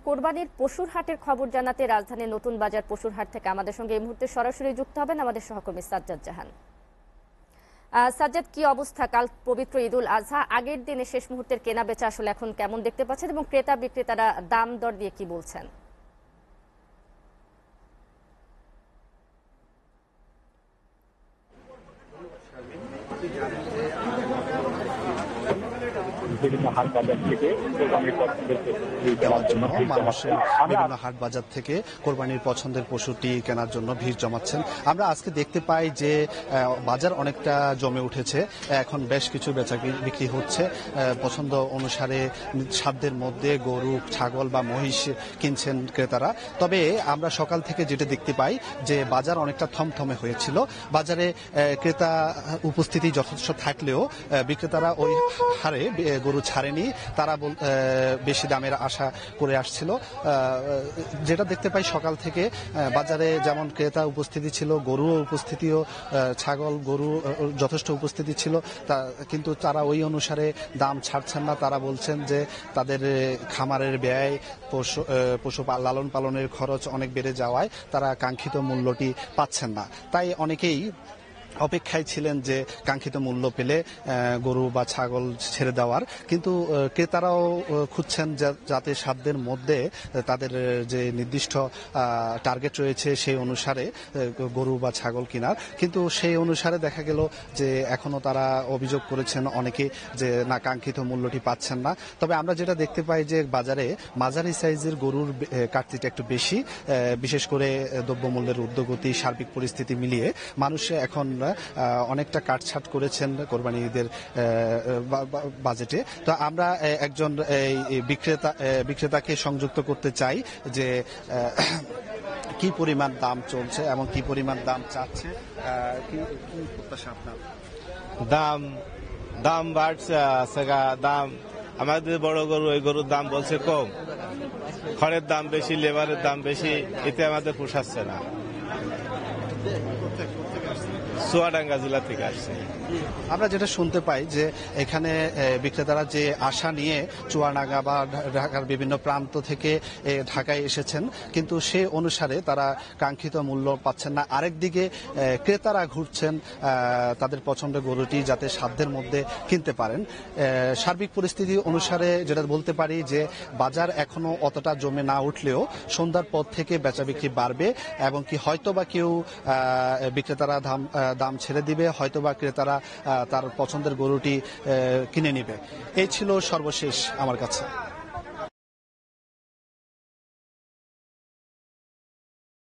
কোরবানির পশুর হাটের খবর জানাতে রাজধানীর নতুন বাজার পশুর হাট থেকে আমাদের সঙ্গে এই মুহূর্তে সরাসরি যুক্ত হবেন আমাদের সহকর্মী সাজ্জাদ জাহান। সাজ্জাদ, কি অবস্থা? কাল পবিত্র ঈদুল আজহা, আগের দিনে শেষ মুহূর্তের কেনা বেচা আসলে এখন কেমন দেখতে পাচ্ছেন এবং ক্রেতা বিক্রেতারা দাম দর দিয়ে কি বলছেন? বিভিন্ন হাট বাজার থেকে কোরবানির পছন্দের পশুটি কেনার জন্য ভিড় জমাচ্ছেন। আমরা আজকে দেখতে পাই যে বাজার অনেকটা জমে উঠেছে। এখন বেশ কিছু বেচা বিক্রি হচ্ছে পছন্দ অনুসারে, সাধ্যের মধ্যে গরু, ছাগল বা মহিষ কিনছেন ক্রেতারা। তবে আমরা সকাল থেকে যেটা দেখতে পাই যে বাজার অনেকটা থমথমে হয়েছিল। বাজারে ক্রেতা উপস্থিতি যথেষ্ট থাকলেও বিক্রেতারা ওই হারে গরু ছাড়েনি, তারা বেশি দামের আশা করে আসছিল। যেটা দেখতে পাই সকাল থেকে বাজারে যেমন ক্রেতা উপস্থিতি ছিল, গরুও উপস্থিতিও, ছাগল গরু যথেষ্ট উপস্থিতি ছিল, কিন্তু তারা ওই অনুসারে দাম ছাড়ছেন না। তারা বলছেন যে তাদের খামারের ব্যয়, পশু লালন পালনের খরচ অনেক বেড়ে যাওয়ায় তারা কাঙ্ক্ষিত মূল্যটি পাচ্ছেন না। তাই অনেকেই অপেক্ষায় ছিলেন যে কাঙ্ক্ষিত মূল্য পেলে গরু বা ছাগল ছেড়ে দেওয়ার, কিন্তু ক্রেতারাও খুঁজছেন যাতে সাধ্যের মধ্যে তাদের যে নির্দিষ্ট টার্গেট রয়েছে সেই অনুসারে গরু বা ছাগল কেনার। কিন্তু সেই অনুসারে দেখা গেল যে এখনো তারা অভিযোগ করেছেন অনেকে যে না, কাঙ্ক্ষিত মূল্যটি পাচ্ছেন না। তবে আমরা যেটা দেখতে পাই যে বাজারে মাঝারি সাইজের গরুর কাটতিটা একটু বেশি, বিশেষ করে দ্রব্যমূল্যের ঊর্ধ্বগতি, সার্বিক পরিস্থিতি মিলিয়ে মানুষ এখন অনেকটা কাটছাট করেছেন কোরবানি ঈদের বাজেটে। তো আমরা একজন বিক্রেতাকে সংযুক্ত করতে চাই যে কি পরিমাণ দাম চলছে এবং কি পরিমাণ দাম চাচ্ছে, কি প্রত্যাশা আপনার? দাম বাড়ছে, দাম আমাদের বড় গরু, ওই গরুর দাম বলছে কম, খড়ের দাম বেশি, লেবারের দাম বেশি, এতে আমাদের পোষাচ্ছে না। চুয়াডাঙ্গা জেলা থেকে আসছে। আমরা যেটা শুনতে পাই যে এখানে বিক্রেতারা যে আশা নিয়ে চুয়াডাঙ্গা বা ঢাকার বিভিন্ন প্রান্ত থেকে ঢাকায় এসেছেন, কিন্তু সে অনুসারে তারা কাঙ্ক্ষিত মূল্য পাচ্ছেন না। আরেকদিকে ক্রেতারা ঘুরছেন তাদের পছন্দের গরুটি যাতে সাধ্যের মধ্যে কিনতে পারেন। সার্বিক পরিস্থিতি অনুসারে যেটা বলতে পারি যে বাজার এখনো অতটা জমে না উঠলেও সন্ধ্যার পর থেকে বেচা বিক্রি বাড়বে এবং কি হয়তোবা কেউ বিক্রেতারা দাম ছেড়ে দিবে, হয়তোবা ক্রেতারা তার পছন্দের গরুটি কিনে নিবে। এই ছিল সর্বশেষ আমার কাছে।